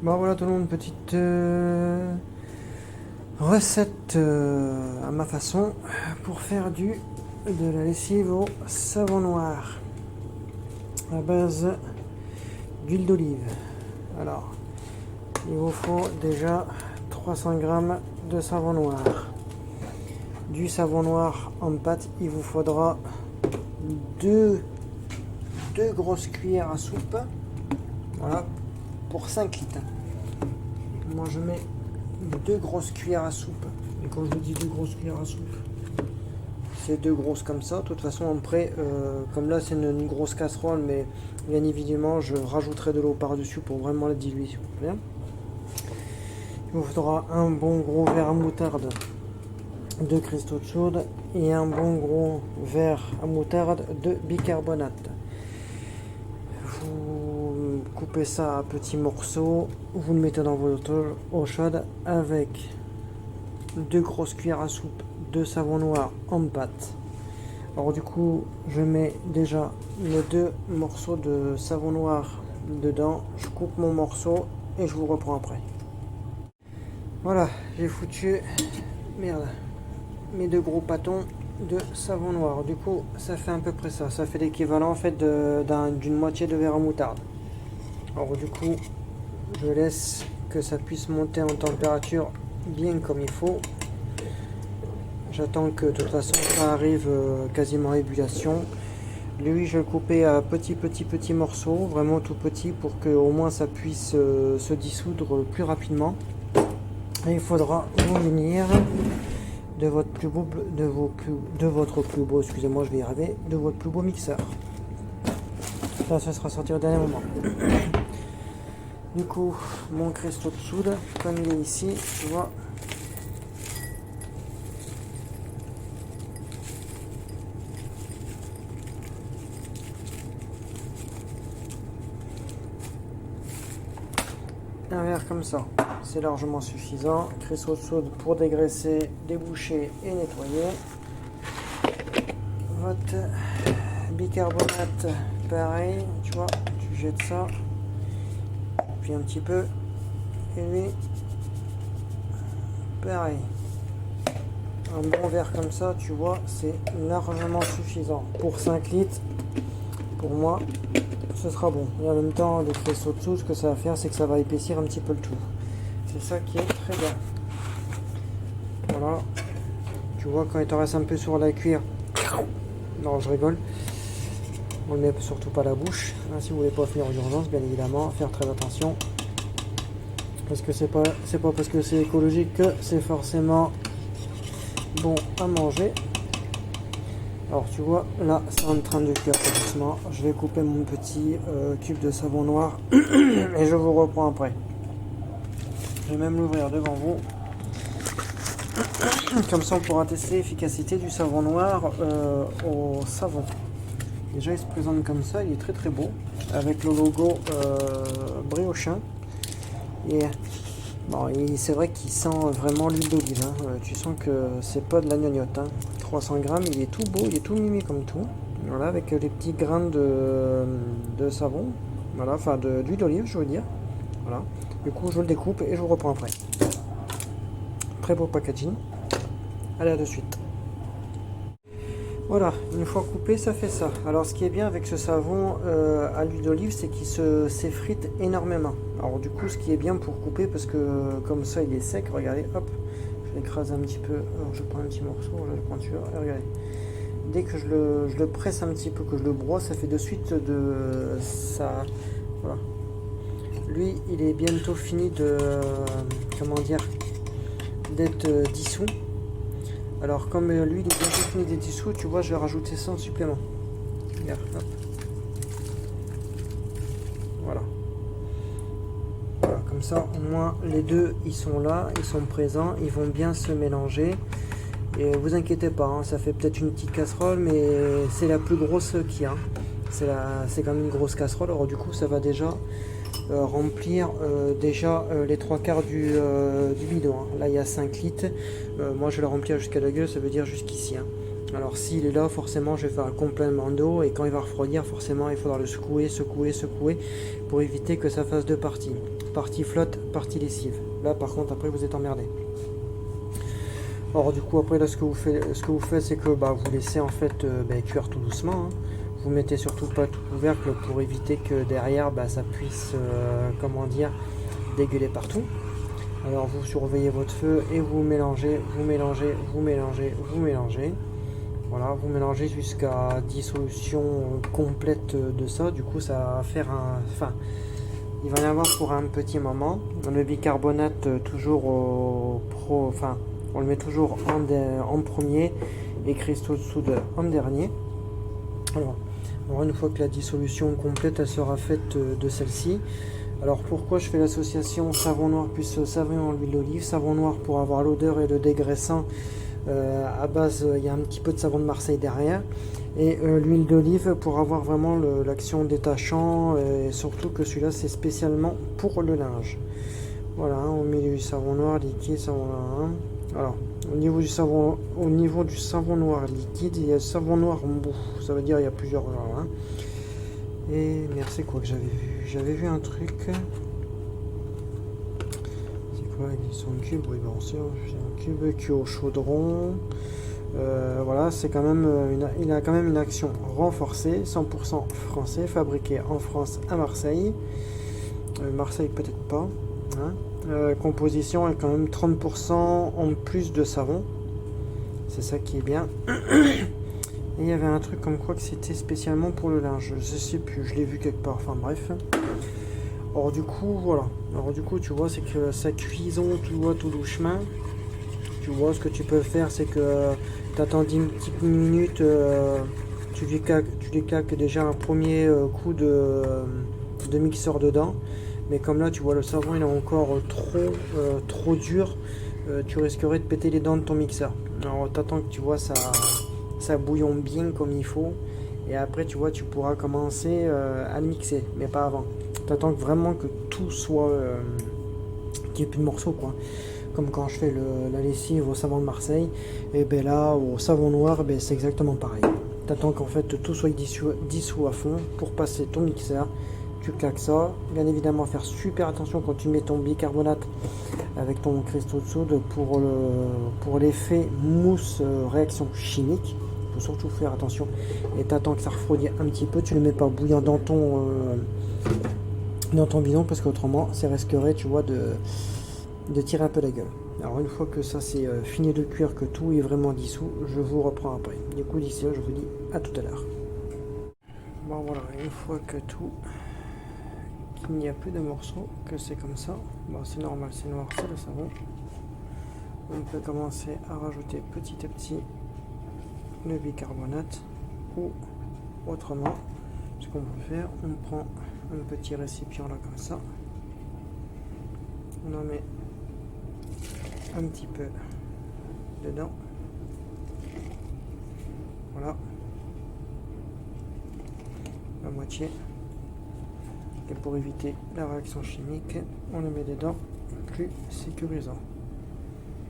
Bon voilà tout le monde, petite recette à ma façon pour faire de la lessive au savon noir à base d'huile d'olive. Alors, il vous faut déjà 300 g de savon noir. Du savon noir en pâte, il vous faudra deux grosses cuillères à soupe. Voilà, pour 5 litres. Moi je mets 2 grosses cuillères à soupe. Et quand je dis 2 grosses cuillères à soupe, c'est 2 grosses comme ça. De toute façon après, comme là c'est une grosse casserole, mais bien évidemment je rajouterai de l'eau par dessus pour vraiment la diluer s'il vous plaît. Il vous faudra un bon gros verre à moutarde de cristaux de soude et un bon gros verre à moutarde de bicarbonate. Vous coupez ça à petits morceaux, vous le mettez dans votre eau chaude avec 2 grosses cuillères à soupe de savon noir en pâte. Alors du coup, je mets déjà les 2 morceaux de savon noir dedans, je coupe mon morceau et je vous reprends après. Voilà, j'ai foutu mes 2 gros pâtons de savon noir. Du coup, ça fait à peu près ça. Ça fait l'équivalent en fait d'une moitié de verre à moutarde. Alors du coup, je laisse que ça puisse monter en température bien comme il faut. J'attends que de toute façon ça arrive quasiment à ébullition. Lui, je vais le couper à petits morceaux, vraiment tout petits, pour que au moins ça puisse se dissoudre plus rapidement. Et il faudra vous munir de votre plus beau, excusez-moi, je vais y arriver, de votre plus beau mixeur. Ça sera sorti au dernier moment. Du coup, mon cristaux de soude, comme il est ici, tu vois. Un verre comme ça, c'est largement suffisant. Cristaux de soude pour dégraisser, déboucher et nettoyer. Votre bicarbonate, pareil, tu vois, tu jettes ça, puis un petit peu, et lui, pareil. Un bon verre comme ça, tu vois, c'est largement suffisant. Pour 5 litres, pour moi, ce sera bon. Et en même temps, le cristaux de soude, ce que ça va faire, c'est que ça va épaissir un petit peu le tout. C'est ça qui est très bien. Voilà. Tu vois, quand il te reste un peu sur la cuir, non, je rigole. On ne le met surtout pas à la bouche. Hein, si vous voulez pas finir en urgence, bien évidemment, faire très attention. Parce que c'est pas parce que c'est écologique que c'est forcément bon à manger. Alors tu vois, là c'est en train de cuire doucement. Je vais couper mon petit cube de savon noir et je vous reprends après. Je vais même l'ouvrir devant vous. Comme ça on pourra tester l'efficacité du savon noir au savon. Déjà il se présente comme ça, il est très très beau. Avec le logo Briochin. Et bon, c'est vrai qu'il sent vraiment l'huile d'olive. Hein. Tu sens que c'est pas de la gnognotte. Hein. 300 grammes, il est tout beau, il est tout mimi comme tout. Voilà, avec les petits grains de savon. Voilà, enfin d'huile d'olive, je veux dire. Voilà. Du coup, je le découpe et je vous reprends après. Très beau packaging. Allez, à de suite. Voilà, une fois coupé, ça fait ça. Alors ce qui est bien avec ce savon à l'huile d'olive, c'est qu'il s'effrite énormément. Alors du coup, ce qui est bien pour couper, parce que comme ça il est sec, regardez, hop, je l'écrase un petit peu. Alors je prends un petit morceau, je le prends dessus, et regardez. Dès que je le presse un petit peu, que je le brosse, ça fait de suite de ça. Voilà. Lui, il est bientôt fini de, comment dire, d'être dissous. Alors comme lui il est bien fini des dissous, tu vois, je vais rajouter ça en supplément. Regarde, hop. Voilà. Voilà, comme ça au moins les deux ils sont là, ils sont présents, ils vont bien se mélanger. Et vous inquiétez pas, hein, ça fait peut-être une petite casserole, mais c'est la plus grosse qu'il y a. C'est quand même une grosse casserole, alors du coup ça va déjà remplir les 3/4 du bidon. Hein. Là il y a 5 litres, moi je vais le remplir jusqu'à la gueule, ça veut dire jusqu'ici. Hein. Alors s'il est là, forcément je vais faire un complément d'eau, et quand il va refroidir, forcément il faudra le secouer pour éviter que ça fasse deux parties. partie flotte, partie lessive. Là par contre après vous êtes emmerdé. Alors du coup après là ce que vous faites c'est que vous laissez en fait cuire tout doucement. Hein. Vous mettez surtout pas tout couvercle pour éviter que derrière ça puisse comment dire dégueuler partout. Alors vous surveillez votre feu et vous mélangez. Voilà, vous mélangez jusqu'à dissolution complète de ça. Du coup, ça va faire un... Enfin, il va y avoir pour un petit moment. Le bicarbonate, toujours Enfin, on le met toujours en premier et cristaux de soude en dernier. Alors, une fois que la dissolution complète elle sera faite de celle-ci. Alors, pourquoi je fais l'association savon noir plus savon en huile d'olive? Savon noir pour avoir l'odeur et le dégraissant. À base, il y a un petit peu de savon de Marseille derrière et l'huile d'olive pour avoir vraiment l'action détachant et surtout que celui-là c'est spécialement pour le linge. Voilà, on met du savon noir liquide, savon noir. Alors, au niveau du savon noir liquide, il y a le savon noir en bout. Ça veut dire il y a plusieurs genres. Hein. Et merde, c'est quoi que j'avais vu? J'avais vu un truc. Ils sont en cube, oui, c'est un cube qui est au chaudron. Voilà, c'est quand même il a quand même une action renforcée, 100% français, fabriqué en France à Marseille. Marseille peut-être pas. Hein. Composition est quand même 30% en plus de savon. C'est ça qui est bien. Et il y avait un truc comme quoi que c'était spécialement pour le linge. Je sais plus, je l'ai vu quelque part. Enfin bref. Alors du coup, voilà. Alors du coup, tu vois, c'est que sa cuisson, tu vois, tout doucement. Tu vois, ce que tu peux faire, c'est que tu attends 10 petites minutes, tu lui claques déjà un premier coup de mixeur dedans. Mais comme là, tu vois, le savon, il est encore trop dur, tu risquerais de péter les dents de ton mixeur. Alors, t'attends que tu vois ça bouillonne bien comme il faut. Et après, tu vois, tu pourras commencer à le mixer, mais pas avant. T'attends vraiment que tout soit... qu'il n'y ait plus de morceaux, quoi. Comme quand je fais la lessive au savon de Marseille. Et ben là, au savon noir, c'est exactement pareil. T'attends qu'en fait tout soit dissous à fond pour passer ton mixeur. Tu claques ça. Bien évidemment, faire super attention quand tu mets ton bicarbonate avec ton cristaux de soude pour l'effet mousse réaction chimique. Il faut surtout faire attention. Et t'attends que ça refroidisse un petit peu. Tu ne le mets pas bouillant dans ton bidon parce qu'autrement, ça risquerait, tu vois, de tirer un peu la gueule. Alors une fois que ça c'est fini de cuire, que tout est vraiment dissous, je vous reprends après. Du coup d'ici là je vous dis à tout à l'heure. Bon voilà, une fois que tout, qu'il n'y a plus de morceaux, que c'est comme ça, bon c'est normal, c'est noir, c'est le savon. On peut commencer à rajouter petit à petit le bicarbonate ou autrement, ce qu'on peut faire, on prend un petit récipient là comme ça, on en met un petit peu dedans, voilà, la moitié, et pour éviter la réaction chimique on le met dedans, plus sécurisant.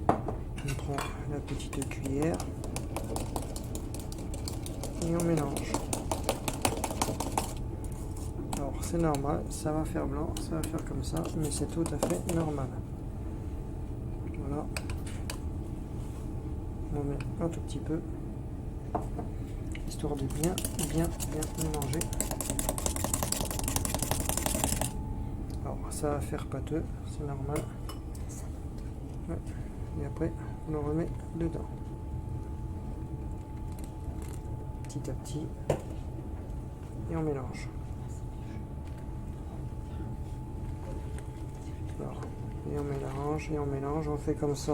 On prend la petite cuillère et on mélange. Alors c'est normal, ça va faire blanc, ça va faire comme ça, mais c'est tout à fait normal. Voilà, on met un tout petit peu, histoire de bien mélanger. Alors ça va faire pâteux, c'est normal. Ouais. Et après on le remet dedans, petit à petit, et on mélange. Alors, et on mélange, on fait comme ça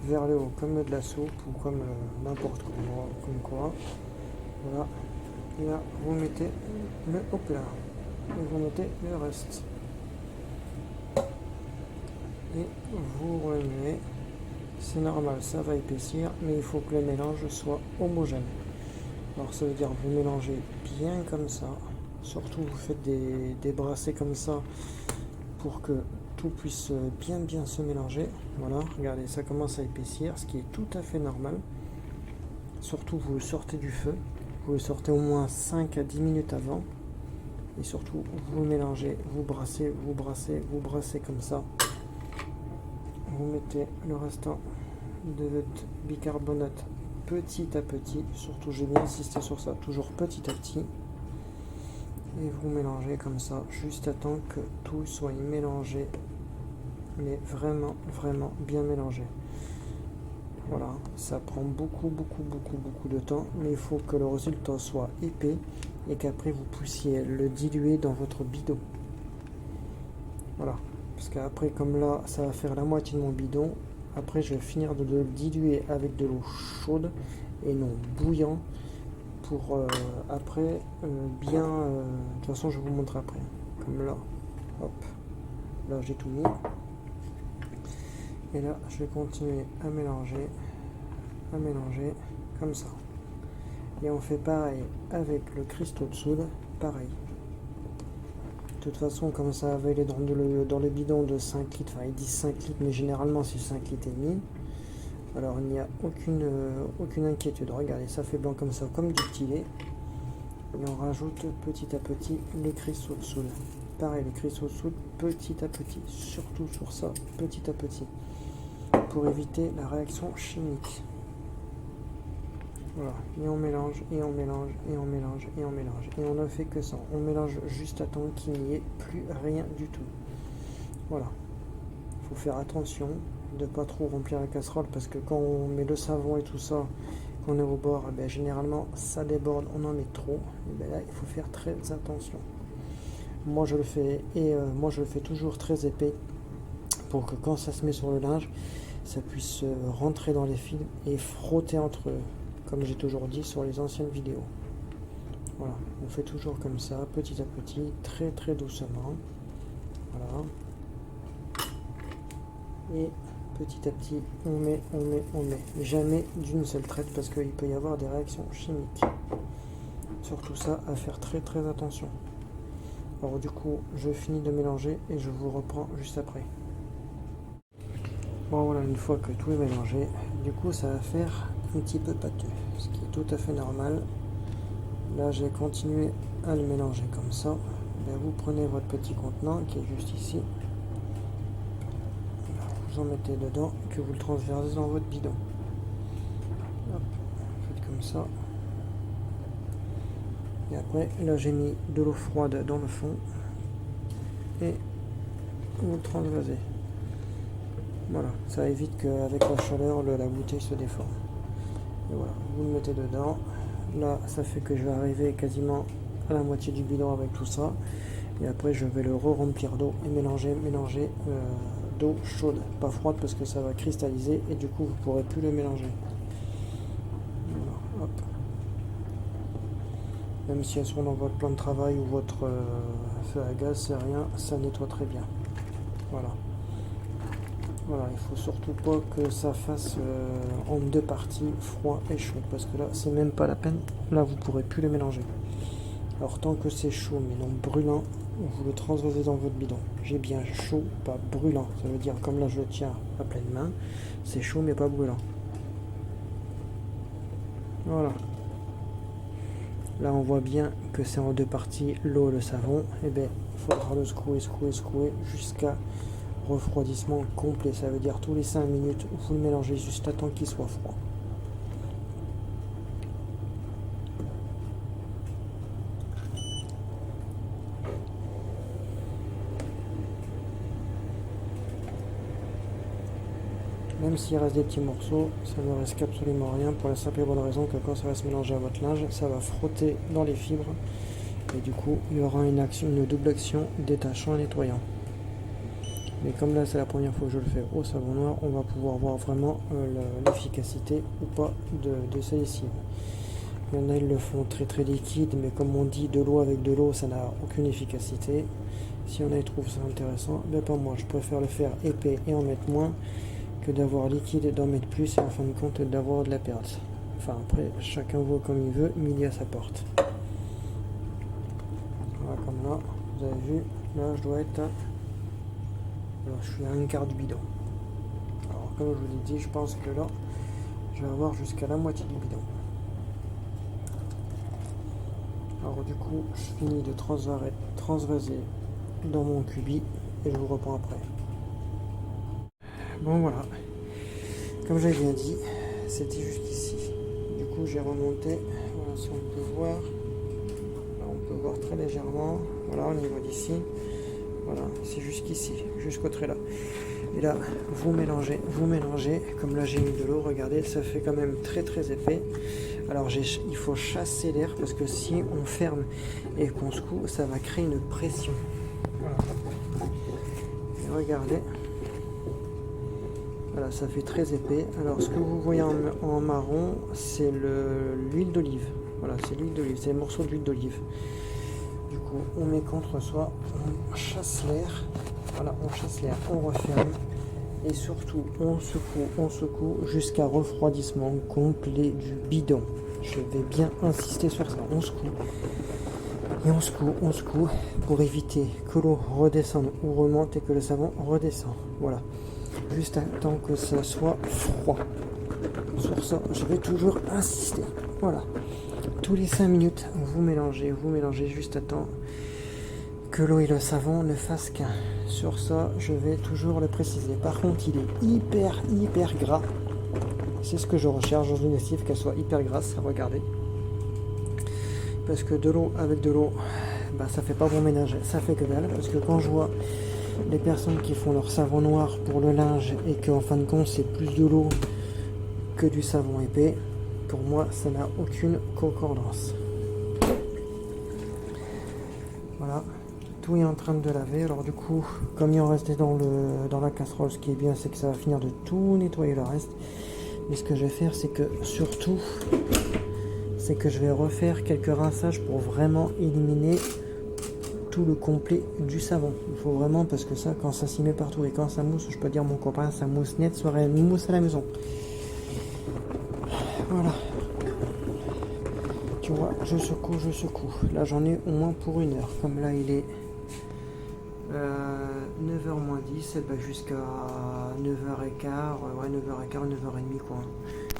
vers le haut, comme de la soupe ou comme n'importe quoi. Voilà. Et là, vous mettez le au plat. Et vous mettez le reste. Et vous remuez. C'est normal, ça va épaissir, mais il faut que le mélange soit homogène. Alors ça veut dire vous mélangez bien comme ça. Surtout vous faites des brassées comme ça pour que tout puisse bien se mélanger. Voilà, regardez, ça commence à épaissir, ce qui est tout à fait normal. Surtout vous le sortez du feu, vous le sortez au moins 5 à 10 minutes avant. Et surtout, vous mélangez, vous brassez, vous brassez, vous brassez comme ça. Vous mettez le restant de votre bicarbonate petit à petit. Surtout, j'ai bien insisté sur ça, toujours petit à petit. Et vous mélangez comme ça, juste à temps que tout soit mélangé. Mais vraiment, vraiment bien mélangé. Voilà, ça prend beaucoup de temps, mais il faut que le résultat soit épais et qu'après vous puissiez le diluer dans votre bidon. Voilà, parce qu'après comme là, ça va faire la moitié de mon bidon, après je vais finir de le diluer avec de l'eau chaude et non bouillant pour après bien... de toute façon, je vous montre après, comme là, hop, là j'ai tout mis. Et là, je vais continuer à mélanger comme ça. Et on fait pareil avec le cristaux de soude, pareil. De toute façon, comme ça va aller dans le bidon de 5 litres, enfin ils disent 5 litres, mais généralement c'est 5 litres et demi. Alors il n'y a aucune inquiétude. Regardez, ça fait blanc comme ça, comme du petit lait. Et on rajoute petit à petit les cristaux de soude. Pareil, les cristaux de soude petit à petit, surtout sur ça, petit à petit, pour éviter la réaction chimique. Voilà, et on mélange, et on mélange, et on mélange, et on mélange. Et on ne fait que ça. On mélange juste à temps qu'il n'y ait plus rien du tout. Voilà. Il faut faire attention de ne pas trop remplir la casserole parce que quand on met le savon et tout ça, qu'on est au bord, eh bien, généralement ça déborde, on en met trop. Et bien là, il faut faire très attention. Moi je le fais, et moi je le fais toujours très épais pour que quand ça se met sur le linge, ça puisse rentrer dans les fils et frotter entre eux, comme j'ai toujours dit sur les anciennes vidéos. Voilà, on fait toujours comme ça, petit à petit, très doucement. Voilà. Et petit à petit, on met. Jamais d'une seule traite parce qu'il peut y avoir des réactions chimiques. Surtout ça, à faire très attention. Alors du coup, je finis de mélanger et je vous reprends juste après. Bon voilà, une fois que tout est mélangé, du coup ça va faire un petit peu pâteux, ce qui est tout à fait normal. Là j'ai continué à le mélanger comme ça. Bien, vous prenez votre petit contenant qui est juste ici. Vous en mettez dedans, que vous le transversez dans votre bidon. Hop, faites comme ça. Et après, là j'ai mis de l'eau froide dans le fond. Et vous le transvasez. Voilà, ça évite qu'avec la chaleur, la bouteille se déforme. Et voilà, vous le mettez dedans. Là, ça fait que je vais arriver quasiment à la moitié du bidon avec tout ça. Et après, je vais le re-remplir d'eau et mélanger d'eau chaude, pas froide parce que ça va cristalliser et du coup, vous ne pourrez plus le mélanger. Voilà, hop. Même si elles sont dans votre plan de travail ou votre feu à gaz, c'est rien, ça nettoie très bien. Voilà. Voilà, il faut surtout pas que ça fasse en deux parties, froid et chaud, parce que là, c'est même pas la peine. Là, vous pourrez plus les mélanger. Alors, tant que c'est chaud, mais non brûlant, vous le transvasez dans votre bidon. J'ai bien chaud, pas brûlant. Ça veut dire, comme là, je le tiens à pleine main, c'est chaud, mais pas brûlant. Voilà. Là, on voit bien que c'est en deux parties, l'eau et le savon. Et bien, il faudra le secouer jusqu'à refroidissement complet, ça veut dire tous les 5 minutes, vous le mélangez juste à temps qu'il soit froid. Même s'il reste des petits morceaux, ça ne risque absolument rien pour la simple et bonne raison que quand ça va se mélanger à votre linge, ça va frotter dans les fibres et du coup il y aura une double action détachant et nettoyant. Mais comme là c'est la première fois que je le fais au savon noir, on va pouvoir voir vraiment l'efficacité ou pas de ces lessives. Il y en a, ils le font très liquide, mais comme on dit, de l'eau avec de l'eau, ça n'a aucune efficacité. Si on trouve ça intéressant, ben pas moi, je préfère le faire épais et en mettre moins que d'avoir liquide et d'en mettre plus et en fin de compte d'avoir de la perte. Enfin après, chacun voit comme il veut, midi à sa porte. Voilà, comme là, vous avez vu, là je dois être... Alors, je suis à un quart du bidon. Alors comme je vous l'ai dit, je pense que là, je vais avoir jusqu'à la moitié du bidon. Alors du coup, je finis de transvaser dans mon cubi et je vous reprends après. Bon voilà, comme j'avais bien dit, c'était jusqu'ici. Du coup, j'ai remonté, voilà, si on peut voir, là, on peut voir très légèrement, voilà, au niveau d'ici, voilà, c'est jusqu'ici, jusqu'au trait là. Et là, vous mélangez, comme là j'ai mis de l'eau, regardez, ça fait quand même très très épais. Alors il faut chasser l'air parce que si on ferme et qu'on secoue, ça va créer une pression. Voilà. Et regardez. Voilà, ça fait très épais. Alors ce que vous voyez en marron, c'est l'huile d'olive. Voilà, c'est l'huile d'olive, c'est le morceau d'huile d'olive. Du coup, on met contre soi, on chasse l'air. Voilà, on chasse l'air, on referme. Et surtout, on secoue jusqu'à refroidissement complet du bidon. Je vais bien insister sur ça. On secoue. Et on secoue pour éviter que l'eau redescende ou remonte et que le savon redescend. Voilà. Juste tant que ça soit froid. Sur ça, je vais toujours insister. Voilà. Tous les 5 minutes, vous mélangez juste à temps que l'eau et le savon ne fassent qu'un. Sur ça, je vais toujours le préciser. Par contre, il est hyper gras. C'est ce que je recherche dans une lessive, qu'elle soit hyper grasse. Regardez. Parce que de l'eau avec de l'eau, bah, ça fait pas bon ménage. Ça fait que dalle. Parce que quand je vois les personnes qui font leur savon noir pour le linge et qu'en fin de compte, c'est plus de l'eau que du savon épais, pour moi, ça n'a aucune concordance. Voilà. Tout est en train de laver. Alors du coup, comme il en restait dans la casserole, ce qui est bien, c'est que ça va finir de tout nettoyer le reste. Mais ce que je vais faire, c'est que surtout, c'est que je vais refaire quelques rinçages pour vraiment éliminer tout le complet du savon. Il faut vraiment, parce que ça, quand ça s'y met partout et quand ça mousse, je peux dire mon copain, ça mousse net, soirée mousse à la maison. Voilà. Tu vois, je secoue. Là, j'en ai au moins pour 1 heure. Comme là, il est 9h moins 10, et ben jusqu'à 9h15, 9h15, 9h30 quoi.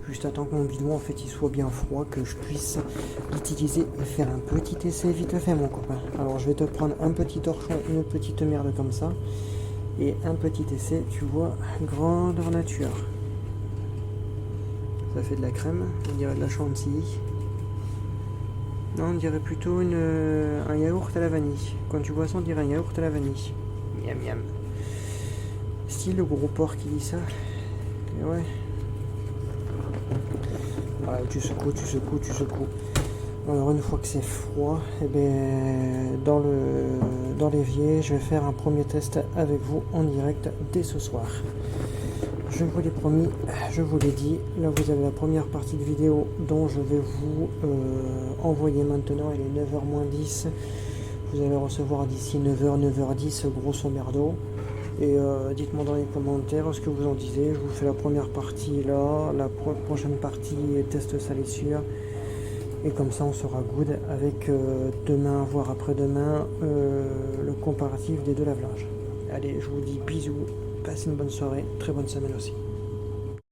Juste à temps que mon bidon en fait il soit bien froid, que je puisse l'utiliser et faire un petit essai vite fait mon copain. Alors je vais te prendre un petit torchon, une petite merde comme ça, et un petit essai, tu vois, grandeur nature. Ça fait de la crème, on dirait de la chantilly. Non, on dirait plutôt un yaourt à la vanille. Quand tu vois ça, on dirait un yaourt à la vanille. Miam miam. Si le gros porc qui dit ça. Et ouais. Voilà, tu secoues. Alors une fois que c'est froid, et ben dans l'évier, je vais faire un premier test avec vous en direct dès ce soir. Je vous l'ai promis, je vous l'ai dit, là vous avez la première partie de vidéo dont je vais vous envoyer maintenant, il est 9h moins 10, vous allez recevoir d'ici 9h, 9h10, grosso merdo, et dites-moi dans les commentaires ce que vous en disiez, je vous fais la première partie là, la prochaine partie test salissure, et comme ça on sera good avec demain, voire après-demain, le comparatif des 2 lave-linges. Allez, je vous dis bisous. Passez une bonne soirée, très bonne semaine aussi.